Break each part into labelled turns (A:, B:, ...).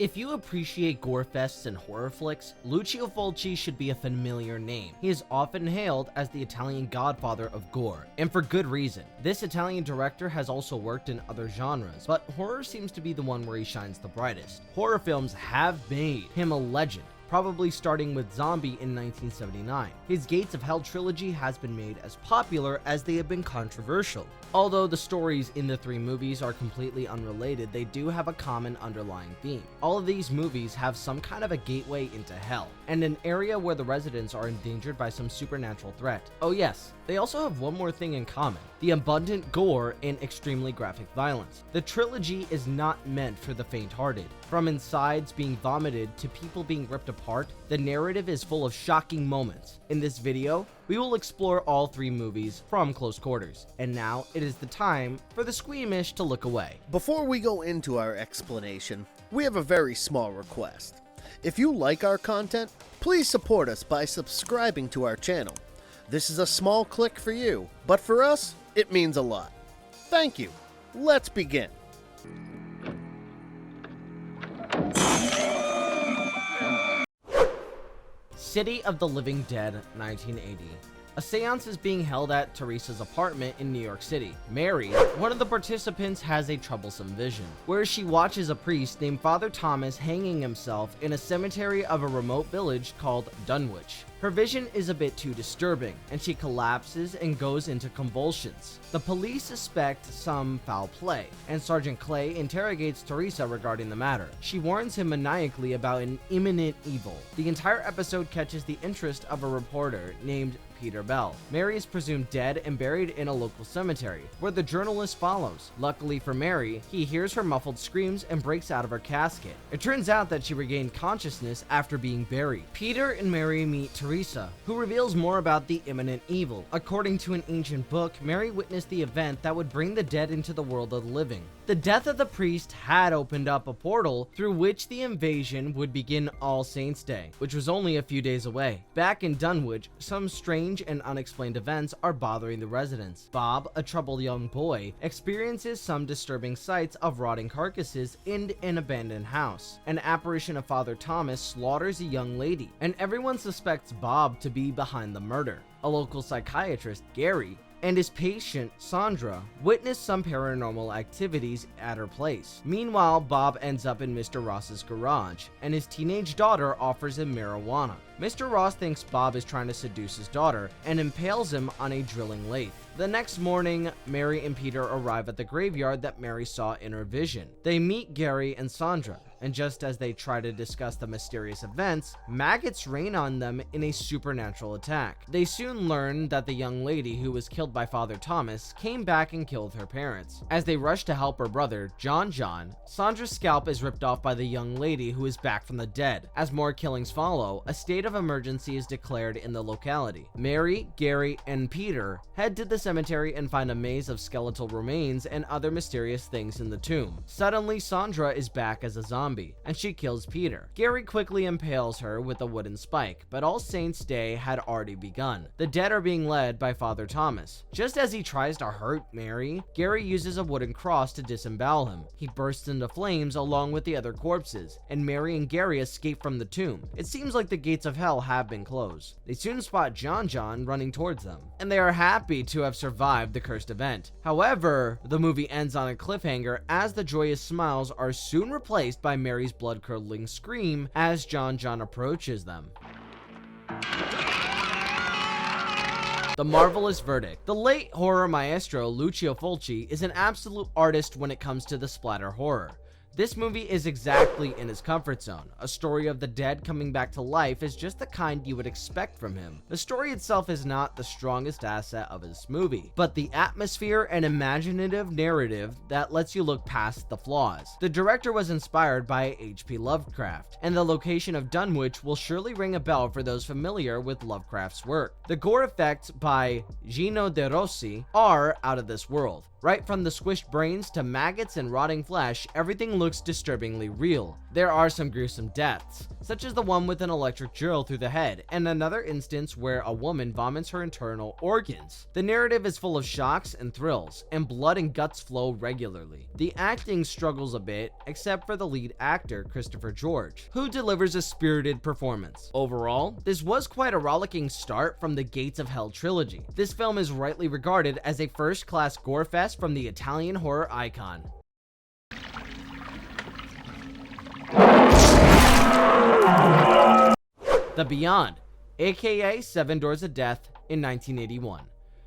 A: If you appreciate gore-fests and horror flicks, Lucio Fulci should be a familiar name. He is often hailed as the Italian godfather of gore, and for good reason. This Italian director has also worked in other genres, but horror seems to be the one where he shines the brightest. Horror films have made him a legend, probably starting with Zombie in 1979. His Gates of Hell trilogy has been made as popular as they have been controversial. Although the stories in the three movies are completely unrelated, they do have a common underlying theme. All of these movies have some kind of a gateway into hell, and an area where the residents are endangered by some supernatural threat. Oh yes, they also have one more thing in common: the abundant gore and extremely graphic violence. The trilogy is not meant for the faint-hearted. From insides being vomited to people being ripped apart, the narrative is full of shocking moments. In this video, we will explore all three movies from close quarters. And now it is the time for the squeamish to look away.
B: Before we go into our explanation, we have a very small request. If you like our content, please support us by subscribing to our channel. This is a small click for you, but for us, it means a lot. Thank you. Let's begin.
A: City of the Living Dead, 1980. A seance is being held at Teresa's apartment in New York City. Mary, one of the participants, has a troublesome vision, where she watches a priest named Father Thomas hanging himself in a cemetery of a remote village called Dunwich. Her vision is a bit too disturbing, and she collapses and goes into convulsions. The police suspect some foul play, and Sergeant Clay interrogates Teresa regarding the matter. She warns him maniacally about an imminent evil. The entire episode catches the interest of a reporter named Peter Bell. Mary is presumed dead and buried in a local cemetery, where the journalist follows. Luckily for Mary, he hears her muffled screams and breaks out of her casket. It turns out that she regained consciousness after being buried. Peter and Mary meet Teresa, who reveals more about the imminent evil. According to an ancient book, Mary witnessed the event that would bring the dead into the world of the living. The death of the priest had opened up a portal through which the invasion would begin All Saints' Day, which was only a few days away. Back in Dunwich, some strange and unexplained events are bothering the residents. Bob, a troubled young boy, experiences some disturbing sights of rotting carcasses in an abandoned house. An apparition of Father Thomas slaughters a young lady, and everyone suspects Bob to be behind the murder. A local psychiatrist, Gary, and his patient, Sandra, witness some paranormal activities at her place. Meanwhile, Bob ends up in Mr. Ross's garage, and his teenage daughter offers him marijuana. Mr. Ross thinks Bob is trying to seduce his daughter and impales him on a drilling lathe. The next morning, Mary and Peter arrive at the graveyard that Mary saw in her vision. They meet Gary and Sandra, and just as they try to discuss the mysterious events, maggots rain on them in a supernatural attack. They soon learn that the young lady who was killed by Father Thomas came back and killed her parents. As they rush to help her brother, John, Sandra's scalp is ripped off by the young lady who is back from the dead. As more killings follow, a state of emergency is declared in the locality. Mary, Gary, and Peter head to the cemetery and find a maze of skeletal remains and other mysterious things in the tomb. Suddenly, Sandra is back as a zombie, and she kills Peter. Gary quickly impales her with a wooden spike, but All Saints' Day had already begun. The dead are being led by Father Thomas. Just as he tries to hurt Mary, Gary uses a wooden cross to disembowel him. He bursts into flames along with the other corpses, and Mary and Gary escape from the tomb. It seems like the gates of hell have been closed. They soon spot John running towards them, and they are happy to have survived the cursed event. However, the movie ends on a cliffhanger as the joyous smiles are soon replaced by Mary's blood-curdling scream as John approaches them. The marvelous verdict. The late horror maestro Lucio Fulci is an absolute artist when it comes to the splatter horror. This movie is exactly in his comfort zone. A story of the dead coming back to life is just the kind you would expect from him. The story itself is not the strongest asset of his movie, but the atmosphere and imaginative narrative that lets you look past the flaws. The director was inspired by H.P. Lovecraft, and the location of Dunwich will surely ring a bell for those familiar with Lovecraft's work. The gore effects by Gino De Rossi are out of this world. Right from the squished brains to maggots and rotting flesh, everything looks disturbingly real. There are some gruesome deaths, such as the one with an electric drill through the head, and another instance where a woman vomits her internal organs. The narrative is full of shocks and thrills, and blood and guts flow regularly. The acting struggles a bit, except for the lead actor, Christopher George, who delivers a spirited performance. Overall, this was quite a rollicking start from the Gates of Hell trilogy. This film is rightly regarded as a first-class gore fest from the Italian horror icon. The Beyond, aka Seven Doors of Death, in 1981.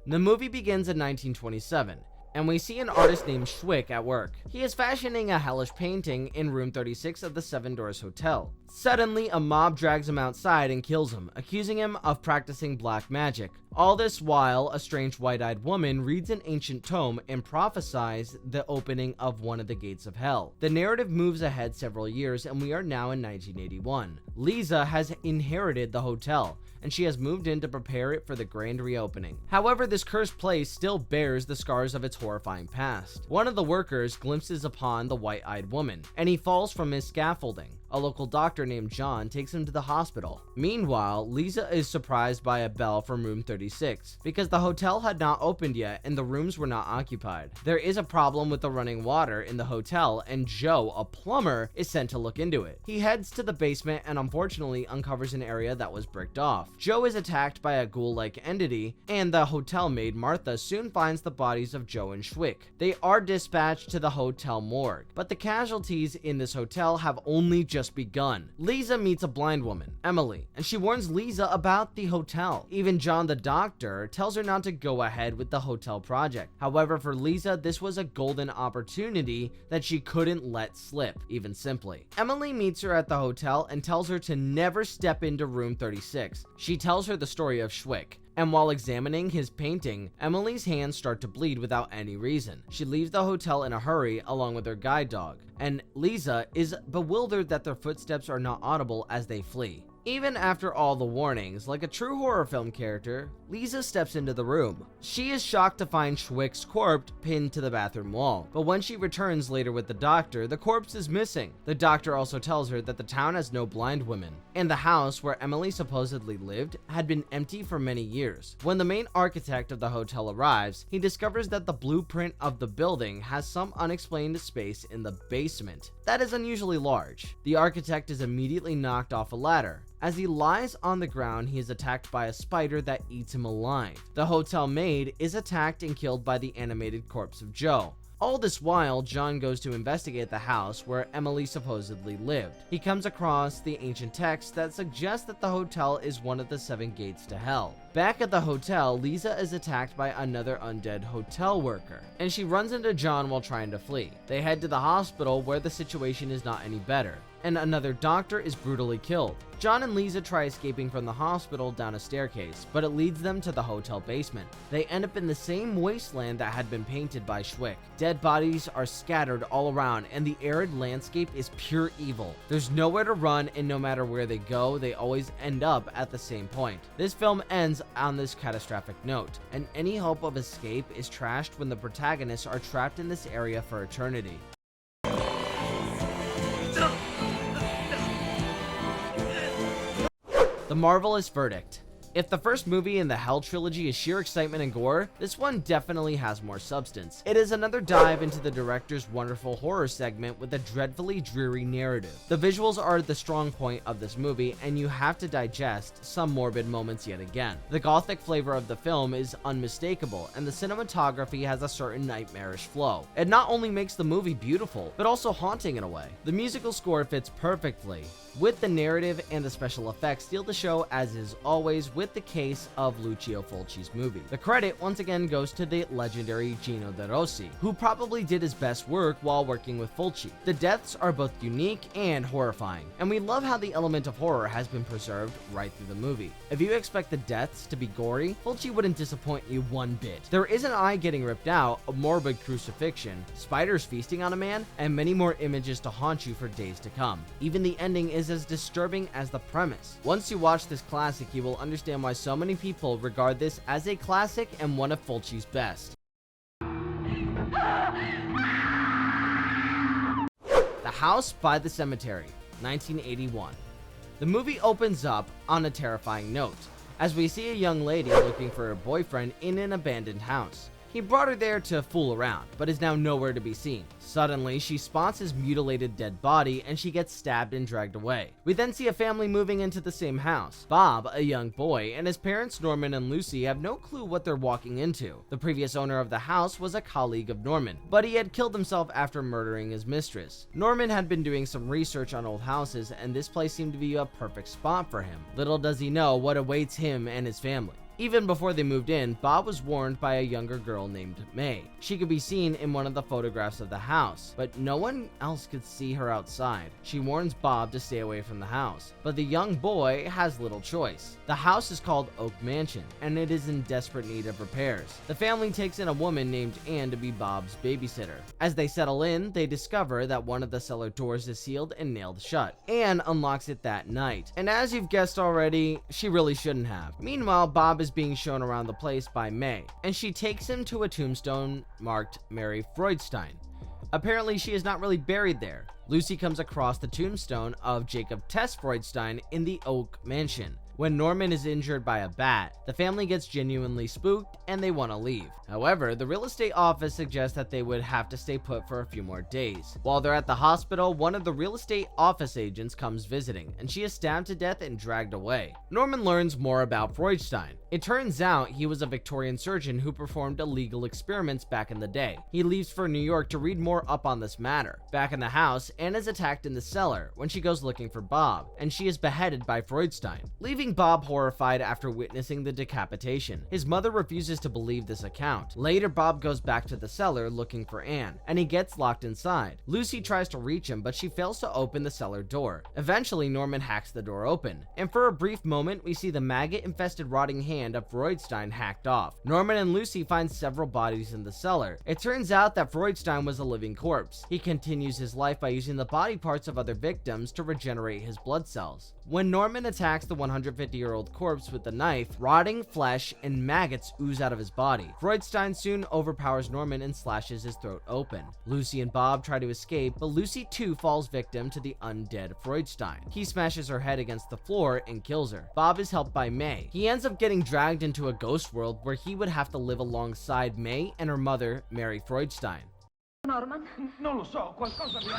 A: The movie begins in 1927, and we see an artist named Schwick at work. He is fashioning a hellish painting in room 36 of the Seven Doors Hotel. Suddenly, a mob drags him outside and kills him, accusing him of practicing black magic. All this while, a strange white-eyed woman reads an ancient tome and prophesies the opening of one of the gates of hell. The narrative moves ahead several years, and we are now in 1981. Lisa has inherited the hotel, and she has moved in to prepare it for the grand reopening. However, this cursed place still bears the scars of its horrifying past. One of the workers glimpses upon the white-eyed woman, and he falls from his scaffolding. A local doctor named John takes him to the hospital. Meanwhile, Lisa is surprised by a bell from room 36, because the hotel had not opened yet and the rooms were not occupied. There is a problem with the running water in the hotel, and Joe, a plumber, is sent to look into it. He heads to the basement and unfortunately uncovers an area that was bricked off. Joe is attacked by a ghoul-like entity, and the hotel maid Martha soon finds the bodies of Joe and Schwick. They are dispatched to the hotel morgue, but the casualties in this hotel have only just begun. Lisa meets a blind woman, Emily, and she warns Lisa about the hotel. Even John the doctor tells her not to go ahead with the hotel project. However, for Lisa, this was a golden opportunity that she couldn't let slip, even simply. Emily meets her at the hotel and tells her to never step into room 36. She tells her the story of Schwick, and while examining his painting, Emily's hands start to bleed without any reason. She leaves the hotel in a hurry along with her guide dog, and Lisa is bewildered that their footsteps are not audible as they flee. Even after all the warnings, like a true horror film character, Lisa steps into the room. She is shocked to find Schwick's corpse pinned to the bathroom wall, but when she returns later with the doctor, the corpse is missing. The doctor also tells her that the town has no blind women, and the house where Emily supposedly lived had been empty for many years. When the main architect of the hotel arrives, he discovers that the blueprint of the building has some unexplained space in the basement that is unusually large. The architect is immediately knocked off a ladder. As he lies on the ground, he is attacked by a spider that eats him alive. The hotel maid is attacked and killed by the animated corpse of Joe. All this while, John goes to investigate the house where Emily supposedly lived. He comes across the ancient text that suggests that the hotel is one of the 7 gates to hell. Back at the hotel, Lisa is attacked by another undead hotel worker, and she runs into John while trying to flee. They head to the hospital where the situation is not any better, and another doctor is brutally killed. John and Lisa try escaping from the hospital down a staircase, but it leads them to the hotel basement. They end up in the same wasteland that had been painted by Schwick. Dead bodies are scattered all around, and the arid landscape is pure evil. There's nowhere to run, and no matter where they go, they always end up at the same point. This film ends on this catastrophic note, and any hope of escape is trashed when the protagonists are trapped in this area for eternity. The Marvelous Verdict. If the first movie in the Hell trilogy is sheer excitement and gore, this one definitely has more substance. It is another dive into the director's wonderful horror segment with a dreadfully dreary narrative. The visuals are the strong point of this movie, and you have to digest some morbid moments yet again. The gothic flavor of the film is unmistakable, and the cinematography has a certain nightmarish flow. It not only makes the movie beautiful, but also haunting in a way. The musical score fits perfectly with the narrative, and the special effects steal the show, as is always with the case of Lucio Fulci's movie. The credit once again goes to the legendary Gino De Rossi, who probably did his best work while working with Fulci. The deaths are both unique and horrifying, and we love how the element of horror has been preserved right through the movie. If you expect the deaths to be gory, Fulci wouldn't disappoint you one bit. There is an eye getting ripped out, a morbid crucifixion, spiders feasting on a man, and many more images to haunt you for days to come. Even the ending is as disturbing as the premise. Once you watch this classic, you will understand why so many people regard this as a classic and one of Fulci's House by the Cemetery, 1981. The movie opens up on a terrifying note, as we see a young lady looking for her boyfriend in an abandoned house. He brought her there to fool around, but is now nowhere to be seen. Suddenly, she spots his mutilated dead body and she gets stabbed and dragged away. We then see a family moving into the same house. Bob, a young boy, and his parents Norman and Lucy have no clue what they're walking into. The previous owner of the house was a colleague of Norman, but he had killed himself after murdering his mistress. Norman had been doing some research on old houses, and this place seemed to be a perfect spot for him. Little does he know what awaits him and his family. Even before they moved in, Bob was warned by a younger girl named May. She could be seen in one of the photographs of the house, but no one else could see her outside. She warns Bob to stay away from the house, but the young boy has little choice. The house is called Oak Mansion, and it is in desperate need of repairs. The family takes in a woman named Anne to be Bob's babysitter. As they settle in, they discover that one of the cellar doors is sealed and nailed shut. Anne unlocks it that night, and as you've guessed already, she really shouldn't have. Meanwhile, Bob is being shown around the place by May, and she takes him to a tombstone marked Mary Freudstein. Apparently, she is not really buried there. Lucy comes across the tombstone of Jacob Tess Freudstein in the Oak Mansion. When Norman is injured by a bat, the family gets genuinely spooked and they want to leave. However, the real estate office suggests that they would have to stay put for a few more days. While they're at the hospital, one of the real estate office agents comes visiting, and she is stabbed to death and dragged away. Norman learns more about Freudstein. It turns out he was a Victorian surgeon who performed illegal experiments back in the day. He leaves for New York to read more up on this matter. Back in the house, Anne is attacked in the cellar when she goes looking for Bob, and she is beheaded by Freudstein, leaving Bob horrified after witnessing the decapitation. His mother refuses to believe this account. Later, Bob goes back to the cellar looking for Anne, and he gets locked inside. Lucy tries to reach him, but she fails to open the cellar door. Eventually, Norman hacks the door open, and for a brief moment, we see the maggot-infested rotting hand of Freudstein hacked off. Norman and Lucy find several bodies in the cellar. It turns out that Freudstein was a living corpse. He continues his life by using the body parts of other victims to regenerate his blood cells. When Norman attacks the 150-year-old corpse with the knife, rotting flesh and maggots ooze out of his body. Freudstein soon overpowers Norman and slashes his throat open. Lucy and Bob try to escape, but Lucy too falls victim to the undead Freudstein. He smashes her head against the floor and kills her. Bob is helped by May. He ends up getting dragged into a ghost world where he would have to live alongside May and her mother, Mary Freudstein.
C: Norman? Non lo so, qualcosa mi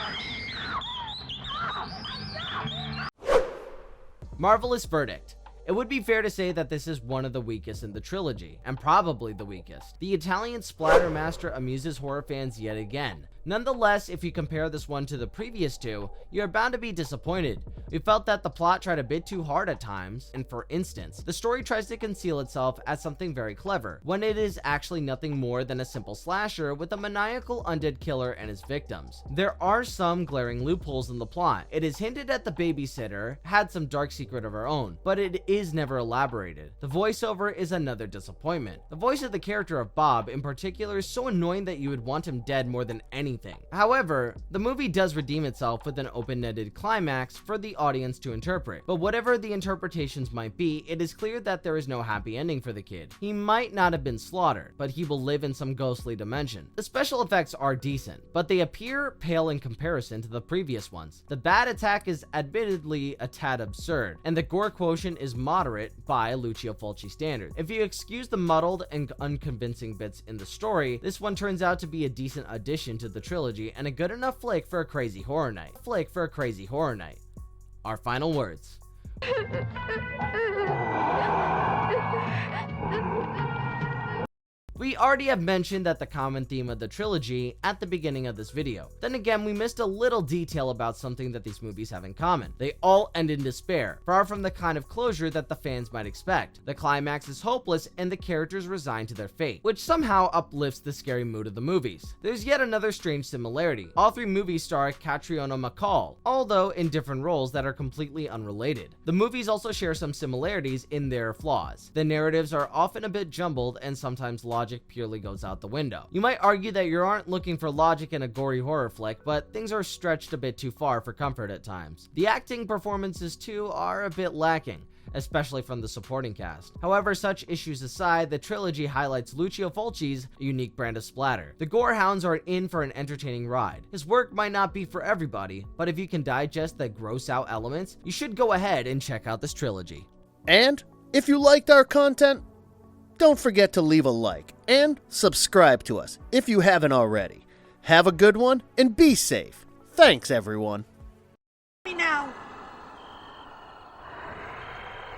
A: Marvelous verdict. It would be fair to say that this is one of the weakest in the trilogy, and probably the weakest. The Italian splatter master amuses horror fans yet again. Nonetheless, if you compare this one to the previous two, you are bound to be disappointed. We felt that the plot tried a bit too hard at times, and for instance, the story tries to conceal itself as something very clever, when it is actually nothing more than a simple slasher with a maniacal undead killer and his victims. There are some glaring loopholes in the plot. It is hinted at the babysitter had some dark secret of her own, but it is never elaborated. The voiceover is another disappointment. The voice of the character of Bob in particular is so annoying that you would want him dead more than anything. However, the movie does redeem itself with an open-ended climax for the audience to interpret. But whatever the interpretations might be, it is clear that there is no happy ending for the kid. He might not have been slaughtered, but he will live in some ghostly dimension. The special effects are decent, but they appear pale in comparison to the previous ones. The bat attack is admittedly a tad absurd, and the gore quotient is moderate by Lucio Fulci standards. If you excuse the muddled and unconvincing bits in the story, this one turns out to be a decent addition to the trilogy and a good enough flick for a crazy horror night. Our final words. We already have mentioned that the common theme of the trilogy at the beginning of this video. Then again, we missed a little detail about something that these movies have in common. They all end in despair, far from the kind of closure that the fans might expect. The climax is hopeless and the characters resign to their fate, which somehow uplifts the scary mood of the movies. There's yet another strange similarity. All three movies star Catriona MacColl, although in different roles that are completely unrelated. The movies also share some similarities in their flaws. The narratives are often a bit jumbled and sometimes logic purely goes out the window. You might argue that you aren't looking for logic in a gory horror flick, but things are stretched a bit too far for comfort at times. The acting performances too are a bit lacking. especially from the supporting cast. However, such issues aside, the trilogy highlights Lucio Fulci's unique brand of splatter. The gore hounds are in for an entertaining ride. His work might not be for everybody, but if you can digest the gross out elements, you should go ahead and check out this trilogy.
B: And if you liked our content, don't forget to leave a like and subscribe to us if you haven't already. Have a good one and be safe. Thanks, everyone.
D: Me now.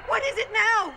D: What is it now?